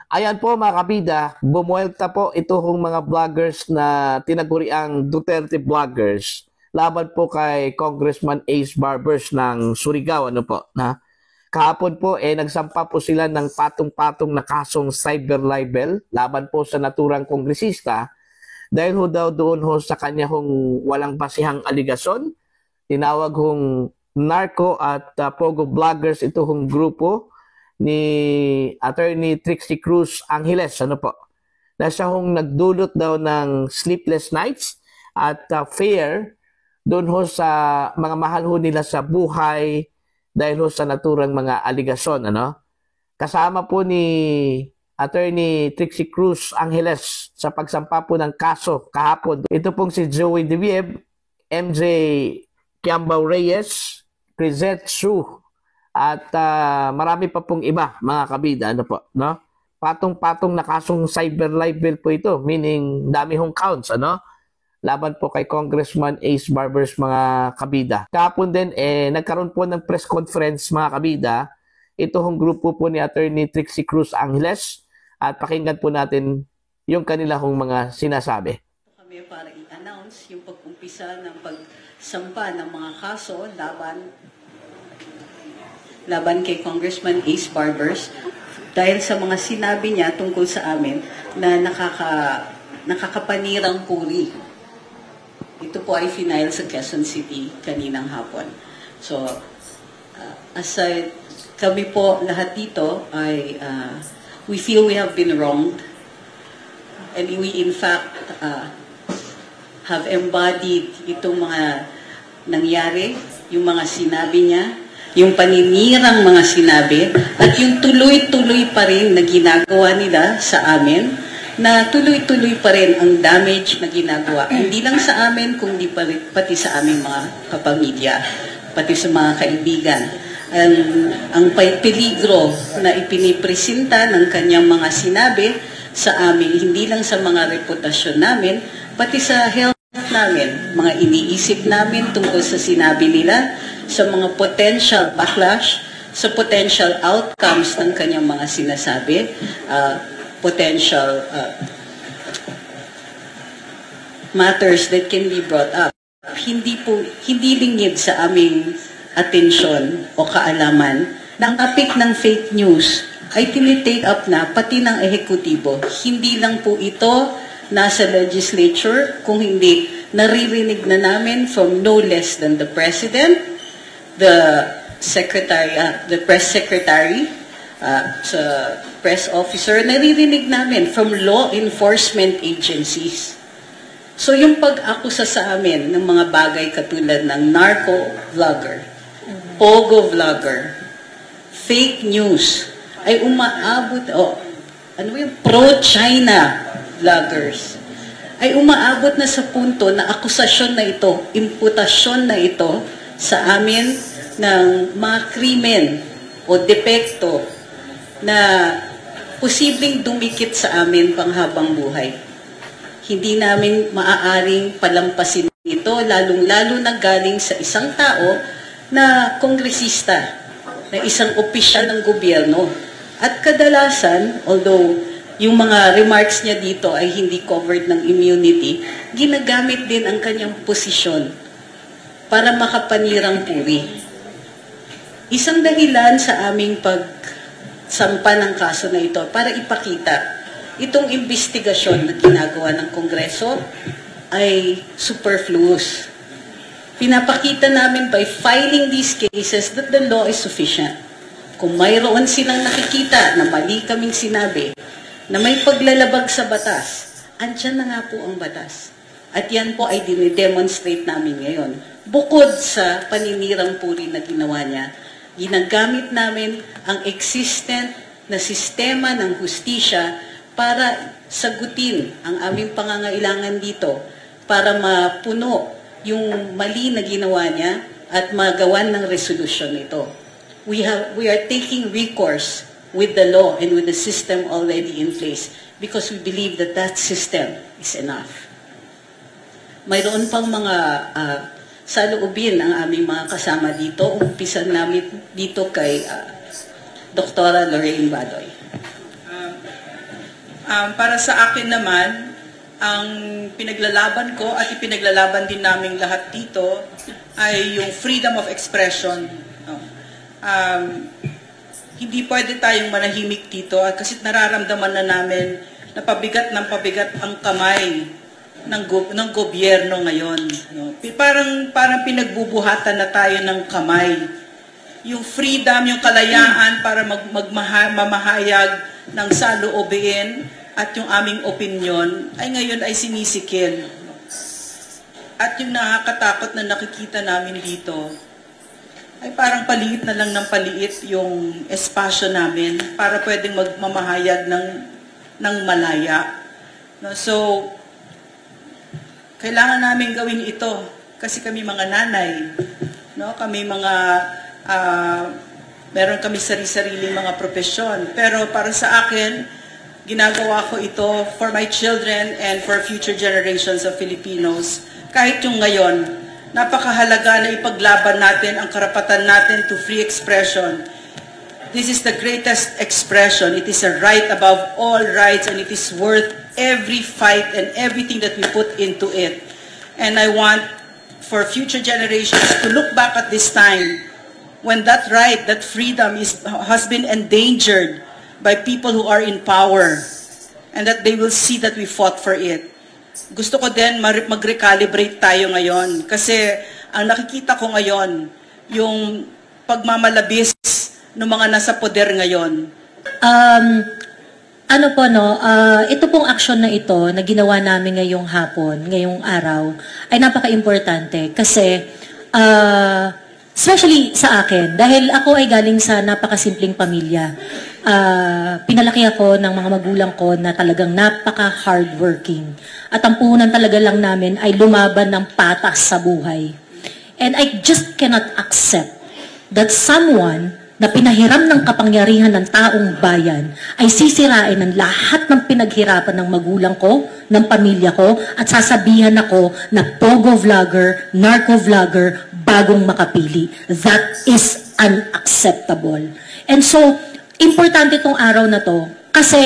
Ayan po mga kabida, bumuelta po itong mga vloggers na tinaguriang Duterte vloggers laban po kay Congressman Ace Barbers ng Surigao. Ano po, na kahapon po nagsampa po sila ng patong-patong na kasong cyber libel laban po sa naturang kongresista dahil ho daw doon ho sa kanya hong walang basihang aligasyon. Tinawag hong narco at pogo vloggers ito hong grupo ni Attorney Trixie Cruz Angeles, ano po, na siya hong nagdulot daw ng sleepless nights at fear doon ho sa mga mahal ho nila sa buhay dahil ho sa naturang mga aligasyon, ano. Kasama po ni Attorney Trixie Cruz Angeles sa pagsampa po ng kaso kahapon. Ito pong si Joey Devieb, MJ Kiambao Reyes, Crisette Su, at marami pa pong iba, mga kabida, ano po, no? Patong-patong na kasong cyber libel po ito, meaning dami hong counts, ano? Laban po kay Congressman Ace Barbers, mga kabida. Kahapon din, nagkaroon po ng press conference, mga kabida, ito hong grupo po ni Attorney Trixie Cruz Angeles, at pakinggan po natin yung kanila hong mga sinasabi. Kami para i-announce yung pag-umpisa ng pagsampa ng mga kaso laban kay Congressman Ace Barbers dahil sa mga sinabi niya tungkol sa amin na nakakapanirang puri. Ito po ay final sa Quezon City kaninang hapon. So, aside, kami po lahat dito ay we feel we have been wronged and we in fact have embodied itong mga nangyari, yung mga sinabi niya, yung paninirang mga sinabi, at yung tuloy-tuloy pa rin na ginagawa nila sa amin, na tuloy-tuloy pa rin ang damage na ginagawa. Hindi lang sa amin, kundi pati sa aming mga kapamilya, pati sa mga kaibigan. Ang peligro na ipinipresenta ng kanyang mga sinabi sa amin, hindi lang sa mga reputasyon namin, pati sa health namin, mga iniisip namin tungkol sa sinabi nila, sa mga potential backlash, sa potential outcomes ng kanyang mga sinasabi, potential matters that can be brought up. Hindi lingid sa aming atensyon o kaalaman na ang topic ng fake news ay tinitake up na pati ng ehekutibo. Hindi lang po ito nasa legislature, kung hindi naririnig na namin from no less than the President, the press secretary, sa press officer, naririnig namin from law enforcement agencies. So yung pag-akusa sa amin ng mga bagay katulad ng narco vlogger, pogo vlogger, fake news, ay umaabot, yung pro-China vloggers, ay umaabot na sa punto na akusasyon na ito, imputasyon na ito sa amin ng mga krimen o depekto na posibleng dumikit sa amin panghabang buhay. Hindi namin maaaring palampasin ito, lalong-lalo na galing sa isang tao na kongresista, na isang opisyal ng gobyerno. At kadalasan, although yung mga remarks niya dito ay hindi covered ng immunity, ginagamit din ang kanyang posisyon para makapanirang puri. Isang dahilan sa aming pagsampa ng kaso na ito para ipakita itong investigasyon na ginagawa ng Kongreso ay superfluous. Pinapakita namin by filing these cases that the law is sufficient. Kung mayroon silang nakikita na mali kaming sinabi, na may paglalabag sa batas, andyan na nga po ang batas. At yan po ay dinidemonstrate namin ngayon. Bukod sa paninirang puri na ginawa niya, ginagamit namin ang existent na sistema ng hustisya para sagutin ang aming pangangailangan dito, para mapuno yung mali na ginawa niya at magawan ng resolusyon ito. We are taking recourse with the law and with the system already in place because we believe that that system is enough. Mayroon pang mga saloobin ang aming mga kasama dito. Umpisan namin dito kay Dr. Lorraine Badoy. Para sa akin naman, ang pinaglalaban ko at ipinaglalaban din naming lahat dito ay yung freedom of expression. No? Hindi pwede tayong manahimik dito kasi nararamdaman na namin na pabigat ng pabigat ang kamay ng gobyerno ngayon. No? Parang pinagbubuhatan na tayo ng kamay. Yung freedom, yung kalayaan para mamahayag ng saloobin at yung aming opinyon ay ngayon ay sinisikil. At yung nakakatakot na nakikita namin dito ay parang paliit na lang ng paliit yung espasyo namin para pwedeng magmamahayag ng malaya. No? So, kailangan namin gawin ito kasi kami mga nanay, no? Kami mga meron kami sarili-sariling mga profesyon. Pero para sa akin, ginagawa ko ito for my children and for future generations of Filipinos. Kahit yung ngayon, napakahalaga na ipaglaban natin ang karapatan natin to free expression. This is the greatest expression. It is a right above all rights and it is worth every fight and everything that we put into it. And I want for future generations to look back at this time when that right, that freedom has been endangered by people who are in power and that they will see that we fought for it. Gusto ko din mag-recalibrate tayo ngayon kasi ang nakikita ko ngayon, yung pagmamalabis ng mga nasa poder ngayon. Ito pong aksyon na ito na ginawa namin ngayong hapon, ngayong araw, ay napaka-importante kasi especially sa akin, dahil ako ay galing sa napakasimpleng pamilya. Pinalaki ako ng mga magulang ko na talagang napaka-hardworking. At ang puhunan talaga lang namin ay lumaban ng patas sa buhay. And I just cannot accept that someone na pinahiram ng kapangyarihan ng taong bayan ay sisirain ng lahat ng pinaghirapan ng magulang ko, ng pamilya ko, at sasabihan ako na pogo vlogger, narco vlogger, bagong makapili. That is unacceptable. And so, importante itong araw na to kasi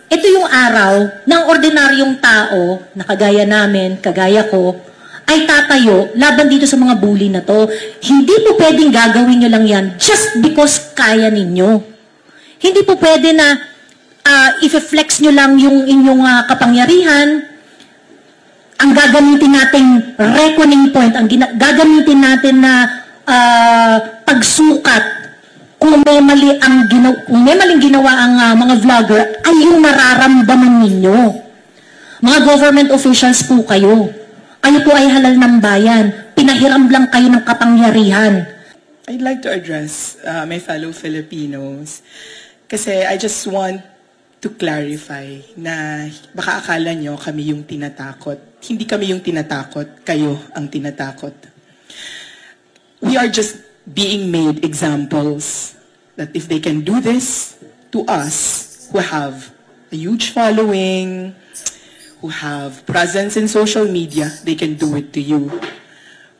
ito yung araw ng ordinaryong tao na kagaya namin, kagaya ko, ay tatayo laban dito sa mga bully na to. Hindi po pwedeng gagawin nyo lang yan just because kaya ninyo. Hindi po pwede na i-flex nyo lang yung inyong kapangyarihan. Ang gagamitin nating reckoning point, ang gagamitin natin na pagsukat kung may maling ginawa ang mga vlogger ay yung mararamdaman ninyo. Mga government officials po kayo. Kayo po ay halal ng bayan. Pinahiram lang kayo ng kapangyarihan. I'd like to address my fellow Filipinos kasi I just want to clarify na baka akala nyo kami yung tinatakot. Hindi kami yung tinatakot, kayo ang tinatakot. We are just being made examples that if they can do this to us who have a huge following, who have presence in social media, they can do it to you.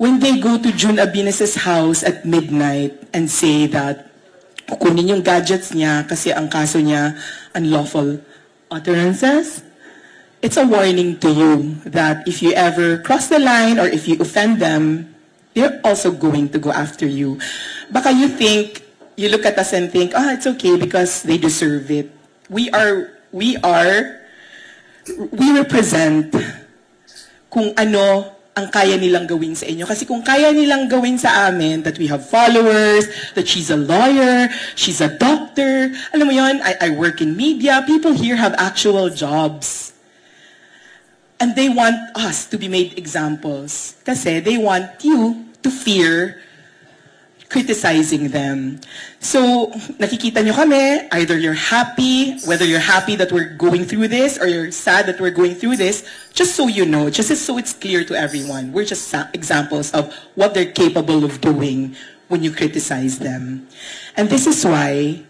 When they go to June Abines' house at midnight and say that kukunin yung gadgets niya kasi ang kaso niya unlawful utterances, it's a warning to you that if you ever cross the line or if you offend them, they're also going to go after you. Baka you think, you look at us and think, it's okay because they deserve it. We represent kung ano ang kaya nilang gawin sa inyo. Kasi kung kaya nilang gawin sa amin, that we have followers, that she's a lawyer, she's a doctor, alam mo yun, I work in media, people here have actual jobs. And they want us to be made examples. Kasi they want you to fear criticizing them. So, nakikita nyo kami, either you're happy, whether you're happy that we're going through this, or you're sad that we're going through this, just so you know, just so it's clear to everyone, we're just examples of what they're capable of doing when you criticize them. And this is why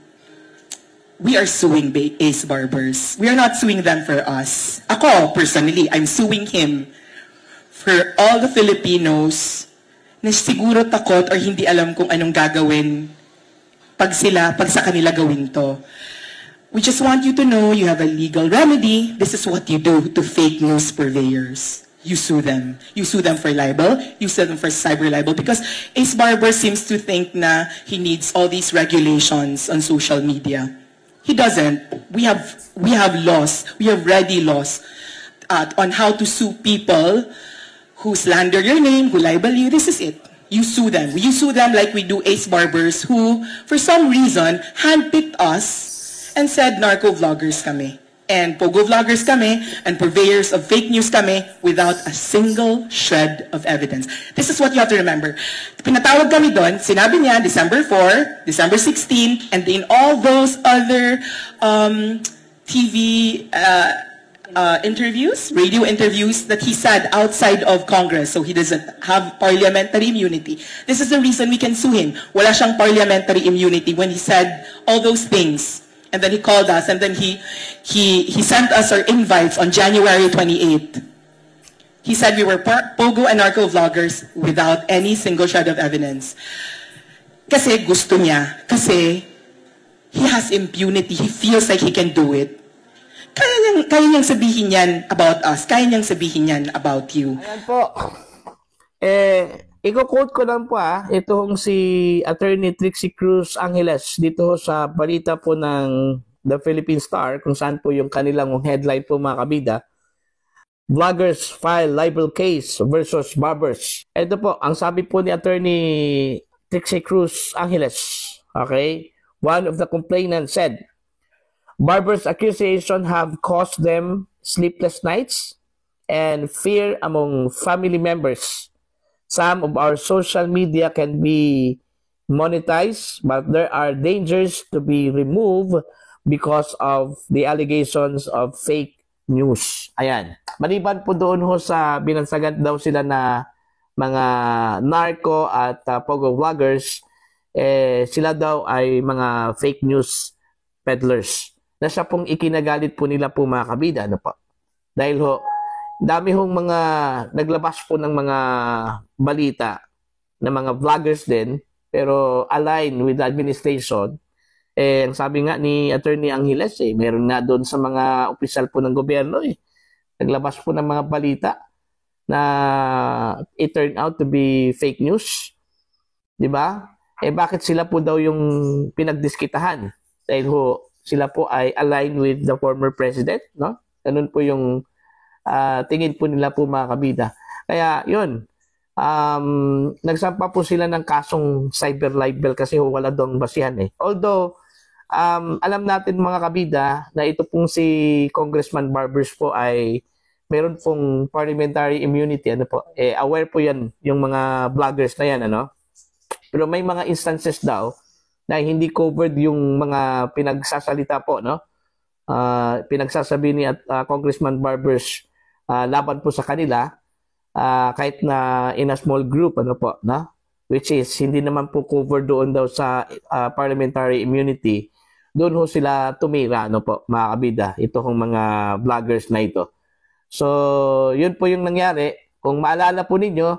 we are suing Ace Barbers. We are not suing them for us. Ako, personally, I'm suing him for all the Filipinos na siguro takot or hindi alam kung anong gagawin pag sa kanila gawin to. We just want you to know you have a legal remedy. This is what you do to fake news purveyors. You sue them. You sue them for libel. You sue them for cyber libel because Ace Barber seems to think na he needs all these regulations on social media. He doesn't. We have laws. We have ready laws on how to sue people who slander your name, who libel you. This is it. You sue them. You sue them like we do Ace Barbers who, for some reason, handpicked us and said narco vloggers kami. And pogo vloggers kami, and purveyors of fake news kami without a single shred of evidence. This is what you have to remember. Pinatawag kami doon, sinabi niya December 4, December 16, and in all those other TV interviews, radio interviews that he said outside of Congress, so he doesn't have parliamentary immunity. This is the reason we can sue him. Wala siyang parliamentary immunity when he said all those things. And then he called us, and then he sent us our invites on January 28th. He said we were pogo and narco vloggers without any single shred of evidence. Kasi gusto niya. Kasi he has impunity. He feels like he can do it. Kaya niyang sabihin yan about us. Kaya niyang sabihin yan about you. Ayan po. Iko-quote ko lang po itong si Attorney Trixie Cruz Angeles dito sa balita po ng The Philippine Star kung saan po yung kanilang headline po mga kabida. Vloggers file libel case versus barbers. Ito po, ang sabi po ni Attorney Trixie Cruz Angeles. Okay? One of the complainants said, barbers' accusation have caused them sleepless nights and fear among family members. Some of our social media can be monetized, but there are dangers to be removed because of the allegations of fake news. Ayan. Maliban po doon ho sa binansagan daw sila na mga narco at pogo vloggers, sila daw ay mga fake news peddlers. Na siya pong ikinagalit po nila po mga kabida. Ano po? Dahil ho, dami hong mga naglabas po ng mga balita na mga vloggers din pero align with the administration. Ang sabi nga ni Attorney Angeles meron na doon sa mga opisyal po ng gobyerno naglabas po ng mga balita na it turned out to be fake news. 'Di ba? Bakit sila po daw yung pinagdiskitahan? Dahil ho sila po ay aligned with the former president, no? Ganun po yung tingin po nila po mga kabida. Kaya yun, nagsampa po sila ng kasong cyber libel kasi wala doong basihan Although, alam natin mga kabida na ito pong si Congressman Barbers po ay meron pong parliamentary immunity. Ano po? Aware po yan yung mga vloggers na yan. Ano? Pero may mga instances daw na hindi covered yung mga pinagsasalita po. No? Pinagsasabi ni Congressman Barbers laban po sa kanila kahit na in a small group which is hindi naman po cover doon daw sa parliamentary immunity. Doon ho sila tumira mga kabida, ito hong mga vloggers na ito. So yun po yung nangyari. Kung maalala po ninyo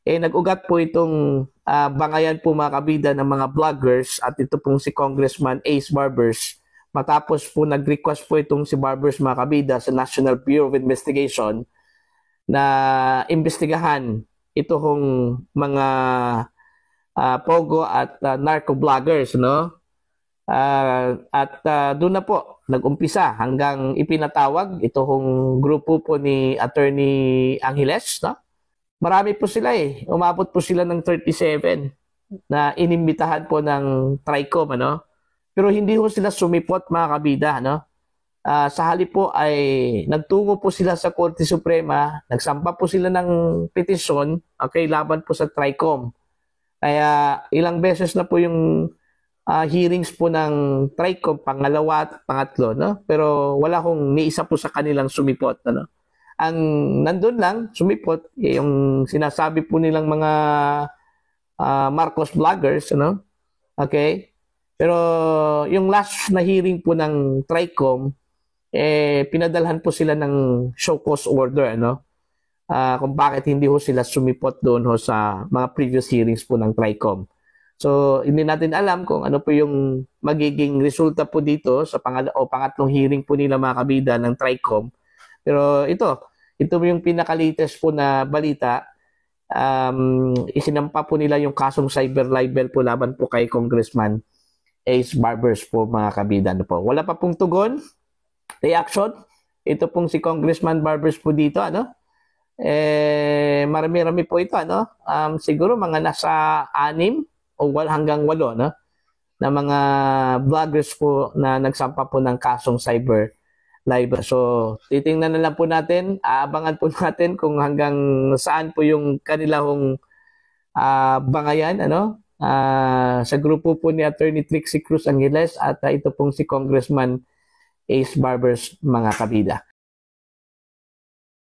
nag-ugat po itong bangayan po mga kabida ng mga vloggers at ito pong si Congressman Ace Barbers. Matapos po nag-request po itong si Barbers mga kabida sa National Bureau of Investigation na imbestigahan ito hong mga pogo at narco vloggers, no? At doon na po nag-umpisa hanggang ipinatawag ito hong grupo po ni Attorney Angeles, no? Marami po sila umabot po sila ng 37 na inimbitahan po ng TRICOM, ano? Pero hindi po sila sumipot mga kabida, no? Sa halip po ay nagtungo po sila sa Korte Suprema, nagsampa po sila ng petisyon, laban po sa TRICOM. Kaya ilang beses na po yung hearings po ng TRICOM, pangalawa at pangatlo, no? Pero wala kong ni isa po sa kanilang sumipot, ano? Ang nandun lang, sumipot, yung sinasabi po nilang mga Marcos vloggers, ano? Okay? Pero yung last na hearing po ng TRICOM, pinadalhan po sila ng show cause order, ano? Kung bakit hindi ho sila sumipot doon ho sa mga previous hearings po ng TRICOM. So, hindi natin alam kung ano po yung magiging resulta po dito sa pangatlong hearing po nila mga kabida ng TRICOM. Pero ito yung pinaka-latest po na balita. Isinampa po nila yung kasong cyber libel po laban po kay Congressman Ace Barbers po mga kabida. Ano po. Wala pa pong tugon, reaction. Ito pong si Congressman Barbers po dito, marami-rami po ito, siguro mga nasa 6 o hanggang 8, na mga vloggers po na nagsampa po ng kasong cyber libel. So, titingnan na lang po natin, aabangan po natin kung hanggang saan po yung kanilang bangayan, sa grupo po ni Attorney Trixie Cruz Angeles at ito pong si Congressman Ace Barbers mga kabida.